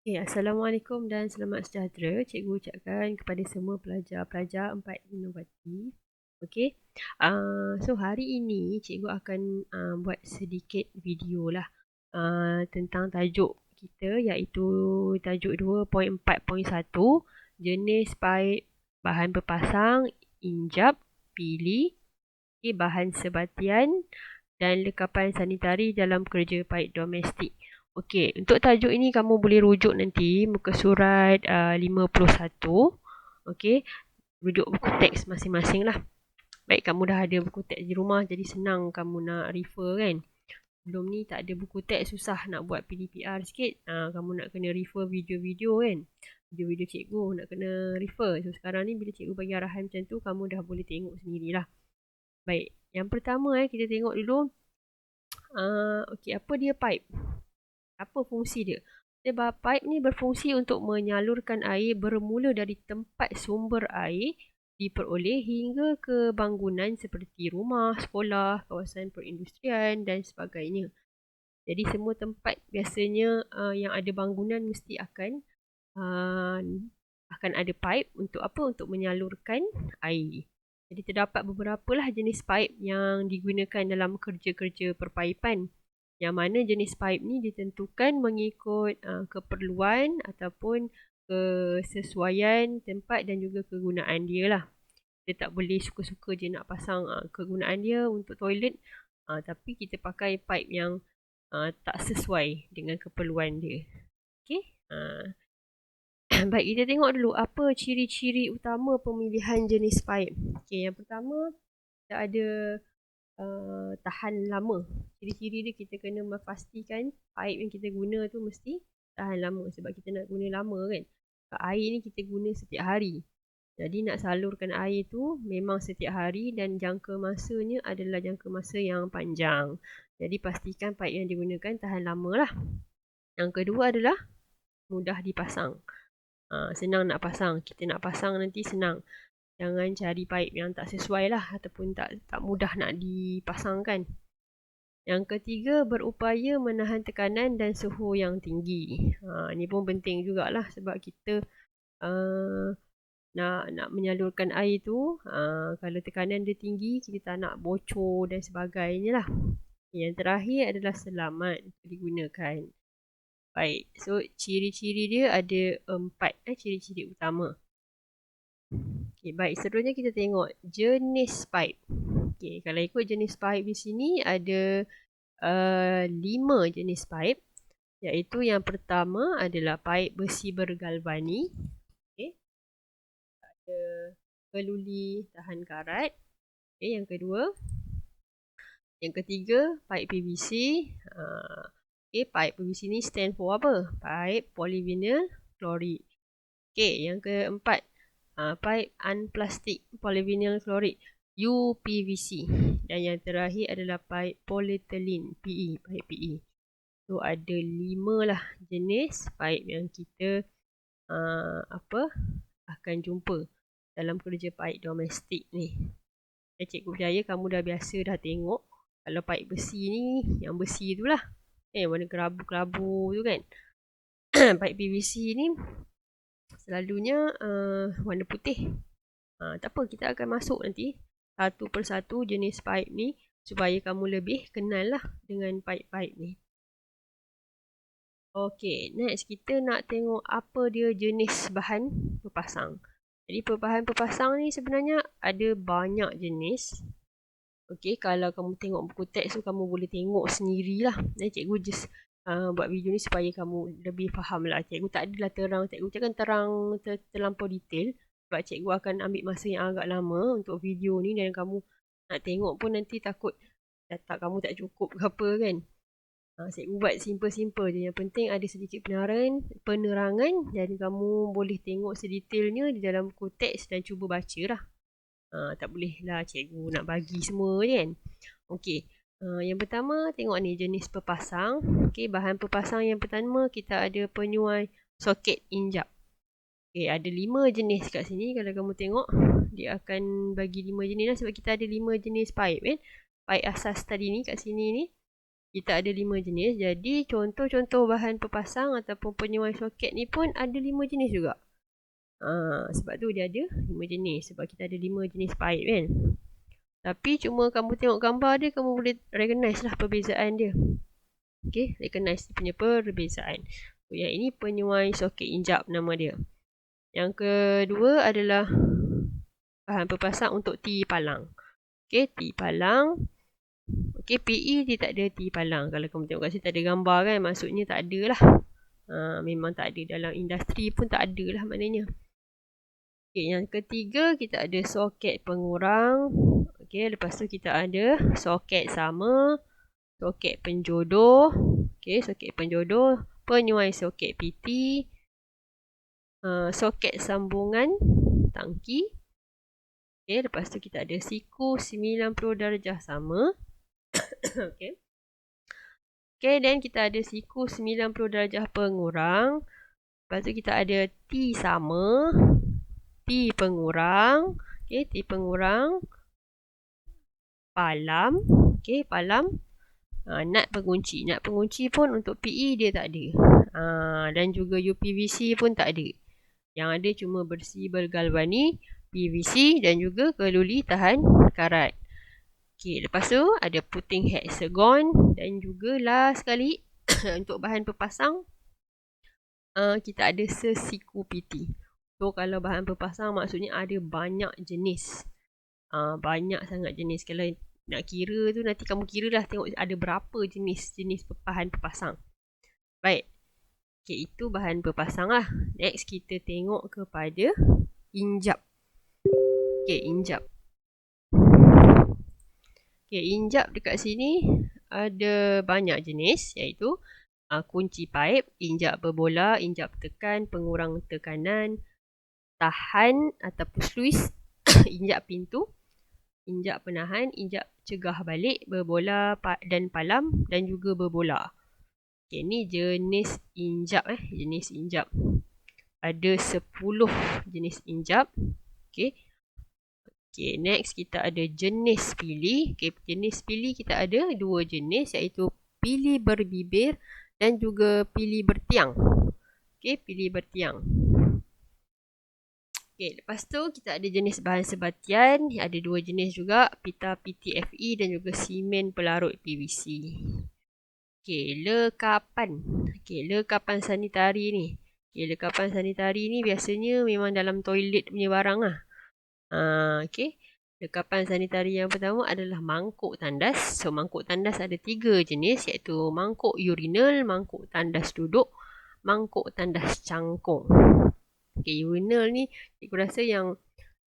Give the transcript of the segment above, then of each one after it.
Assalamualaikum dan selamat sejahtera. Cikgu ucapkan kepada semua pelajar-pelajar 4 inovatif. Okey. So hari ini cikgu akan buat sedikit video lah tentang tajuk kita, iaitu tajuk 2.4.1 jenis paip bahan berpasang, injap, pilih, bahan sebatian dan lekapan sanitari dalam kerja paip domestik. Okey, untuk tajuk ini kamu boleh rujuk nanti muka surat 51. Okey, rujuk buku teks masing-masing lah. Baik, kamu dah ada buku teks di rumah, jadi senang kamu nak refer kan. Belum ni tak ada buku teks, susah nak buat PDPR sikit. Kamu nak kena refer video-video kan. Video-video cikgu nak kena refer. So sekarang ni bila cikgu bagi arahan macam tu, kamu dah boleh tengok sendirilah. Baik, yang pertama kita tengok dulu. Okey, apa dia pipe? Apa fungsi dia? Sebab pipe ni berfungsi untuk menyalurkan air bermula dari tempat sumber air diperoleh hingga ke bangunan seperti rumah, sekolah, kawasan perindustrian dan sebagainya. Jadi semua tempat biasanya yang ada bangunan mesti uh, akan ada pipe untuk apa? Untuk menyalurkan air. Jadi terdapat beberapa lah jenis pipe yang digunakan dalam kerja-kerja perpaipan. Yang mana jenis pipe ni ditentukan mengikut keperluan ataupun kesesuaian tempat dan juga kegunaan dia lah. Kita tak boleh suka-suka je nak pasang kegunaan dia untuk toilet, tapi kita pakai pipe yang tak sesuai dengan keperluan dia. Okay? Baik, kita tengok dulu apa ciri-ciri utama pemilihan jenis pipe. Okay, yang pertama kita ada tahan lama. Ciri-ciri dia kita kena memastikan pipe yang kita guna tu mesti tahan lama. Sebab kita nak guna lama kan. Air ni kita guna setiap hari. Jadi nak salurkan air tu memang setiap hari dan jangka masanya adalah jangka masa yang panjang. Jadi pastikan pipe yang digunakan tahan lama lah. Yang kedua adalah mudah dipasang. Senang nak pasang. Kita nak pasang nanti senang. Jangan cari pipe yang tak sesuai lah ataupun tak mudah nak dipasangkan. Yang ketiga, berupaya menahan tekanan dan suhu yang tinggi. Ini pun penting jugalah sebab kita nak menyalurkan air tu, kalau tekanan dia tinggi, kita tak nak bocor dan sebagainya lah. Yang terakhir adalah selamat digunakan. Baik, so ciri-ciri dia ada 4 ciri-ciri utama. Okay, baik, seterusnya kita tengok jenis pipe. Okay, kalau ikut jenis pipe di sini ada 5 jenis pipe. Iaitu yang pertama adalah pipe besi bergalvani. Okay. Ada keluli tahan karat. Okay, yang kedua. Yang ketiga, pipe PVC. Okay, pipe PVC ni stand for apa? Pipe polyvinyl chloride. Okay, yang keempat, pipe unplastic polyvinyl chloride UPVC. Dan yang terakhir adalah pipe polyethylene PE, pipe PE. So ada 5 lah jenis pipe yang kita akan jumpa dalam kerja pipe domestik ni. Cikgu percaya kamu dah biasa dah tengok kalau pipe besi ni, yang besi tu lah. Warna kelabu-kelabu tu kan. Pipe PVC ni selalunya warna putih. Tak apa, kita akan masuk nanti satu persatu jenis pipe ni supaya kamu lebih kenal lah dengan pipe-pipe ni. Okey, next kita nak tengok apa dia jenis bahan berpasang. Jadi bahan berpasang ni sebenarnya ada banyak jenis. Okey, kalau kamu tengok buku teks tu kamu boleh tengok sendirilah. Cikgu just buat video ni supaya kamu lebih faham lah. Cikgu tak adalah terang, cikgu cakap terang terlampau detail. Sebab cikgu akan ambil masa yang agak lama untuk video ni dan kamu nak tengok pun nanti takut data kamu tak cukup ke apa kan. Cikgu buat simple-simple je. Yang penting ada sedikit penerangan dan kamu boleh tengok sedetailnya di dalam buku teks dan cuba baca lah. Tak boleh lah cikgu nak bagi semua je kan. Okey. Yang pertama tengok ni jenis pepasang. Okey, bahan pepasang yang pertama kita ada penyuai soket injap. Okey, ada 5 jenis kat sini. Kalau kamu tengok dia akan bagi 5 jenis lah sebab kita ada 5 jenis pipe kan. Pipe asas tadi ni kat sini ni kita ada 5 jenis. Jadi contoh-contoh bahan pepasang ataupun penyuai soket ni pun ada 5 jenis juga. Sebab tu dia ada 5 jenis. Sebab kita ada 5 jenis pipe kan. Tapi cuma kamu tengok gambar dia, kamu boleh recognize lah perbezaan dia. Okay, recognize dia punya perbezaan. Yang ini penyuai soket injap nama dia. Yang kedua adalah bahan pepasang untuk T palang. Okay, T palang. Okay, PE dia tak ada T palang. Kalau kamu tengok kat sini tak ada gambar kan, maksudnya tak ada lah. Memang tak ada, dalam industri pun tak ada lah maknanya. Okay, yang ketiga kita ada soket pengurang. Okay, lepas tu kita ada soket sama, soket penjodoh. Okay, soket penjodoh, penyuai soket PT, soket sambungan tangki. Okay, lepas tu kita ada siku 90 darjah sama. Okay. Okay, then kita ada siku 90 darjah pengurang. Lepas tu kita ada T sama, T pengurang. Okay, T pengurang. Palam. Okay, palam. Nut pengunci. Nut pengunci pun untuk PE dia tak ada. Dan juga UPVC pun tak ada. Yang ada cuma bersih bergalvani, PVC dan juga keluli tahan karat. Okay, lepas tu ada puting hexagon dan juga last sekali untuk bahan pepasang kita ada sesiku PT. So kalau bahan pepasang maksudnya ada banyak jenis. Banyak sangat jenis. Kalau nak kira tu nanti kamu kira lah tengok ada berapa jenis bahan pepasang. Baik. Okay, itu bahan pepasang lah. Next kita tengok kepada injap. Okay, injap. Okay, injap dekat sini ada banyak jenis iaitu kunci pipe, injap berbola, injap tekan, pengurang tekanan, tahan ataupun sluice, injap pintu, injap penahan, injap cegah balik, berbola dan palam dan juga berbola. Okay, ni jenis injap jenis injap. Ada 10 jenis injap. Okay. Okay, next kita ada jenis pili. Okay, jenis pili kita ada 2 jenis iaitu pili berbibir dan juga pili bertiang. Okay, pili bertiang. Okay, lepas tu kita ada jenis bahan sebatian. Ada 2 jenis juga, pita PTFE dan juga simen pelarut PVC. Okay, lekapan. Okay, lekapan sanitari ni. Okay, lekapan sanitari ni biasanya memang dalam toilet punya barang lah. Okay. Lekapan sanitari yang pertama adalah mangkuk tandas. So, mangkuk tandas ada 3 jenis iaitu mangkuk urinal, mangkuk tandas duduk, mangkuk tandas cangkung. Okay, urinal ni cikgu rasa yang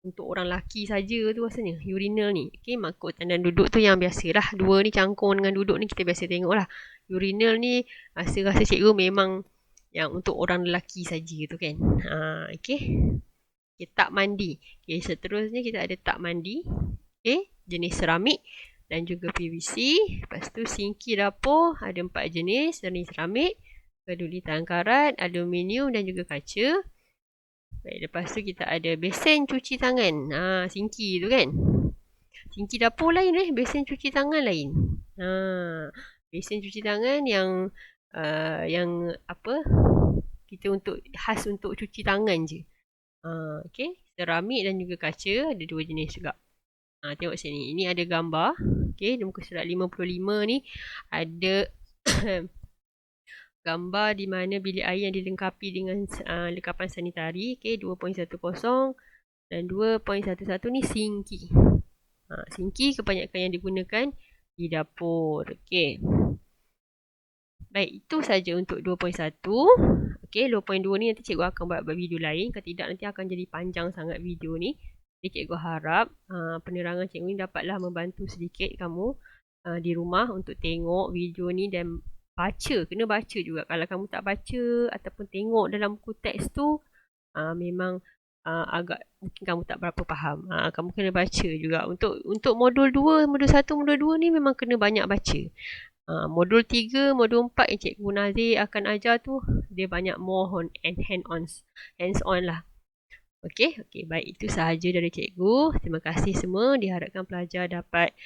untuk orang lelaki saja tu rasanya urinal ni. Okay, mangkuk tandas duduk tu yang biasalah. 2 ni cangkung dengan duduk ni kita biasa tengok lah. Urinal ni rasa cikgu memang yang untuk orang lelaki saja tu kan. Okay. Okay, tak mandi. Okay, seterusnya kita ada tak mandi. Okay, jenis seramik dan juga PVC. Lepas tu sinki dapur ada 4 jenis. Jenis seramik, keduli tahan karat, aluminium dan juga kaca. Baik, lepas tu kita ada besen cuci tangan. Sinki tu kan. Sinki dapur lain besen cuci tangan lain. Besen cuci tangan yang apa? Kita untuk khas untuk cuci tangan je. Okay, seramik dan juga kaca ada 2 jenis juga. Tengok sini, ini ada gambar. Okay, di muka surat 55 ni ada gambar di mana bilik air yang dilengkapi dengan lekapan sanitari. Okay, 2.10 dan 2.11 ni sinki. Sinki kebanyakan yang digunakan di dapur. Okay. Baik, itu saja untuk 2.1. Okay, 2.2 ni nanti cikgu akan buat video lain. Kalau tidak, nanti akan jadi panjang sangat video ni. Jadi cikgu harap penerangan cikgu ni dapatlah membantu sedikit kamu di rumah untuk tengok video ni dan baca. Kena baca juga. Kalau kamu tak baca ataupun tengok dalam buku teks tu, memang agak mungkin kamu tak berapa faham. Kamu kena baca juga. Untuk modul 2, modul 1, modul 2 ni memang kena banyak baca. Modul 3, modul 4 yang Cikgu Nazir akan ajar tu, dia banyak more hands-on lah. Okey, baik, itu sahaja dari Cikgu. Terima kasih semua. Diharapkan pelajar dapat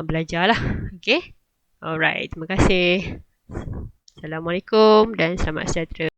belajar lah. Okey. Alright, terima kasih. Assalamualaikum dan selamat sejahtera.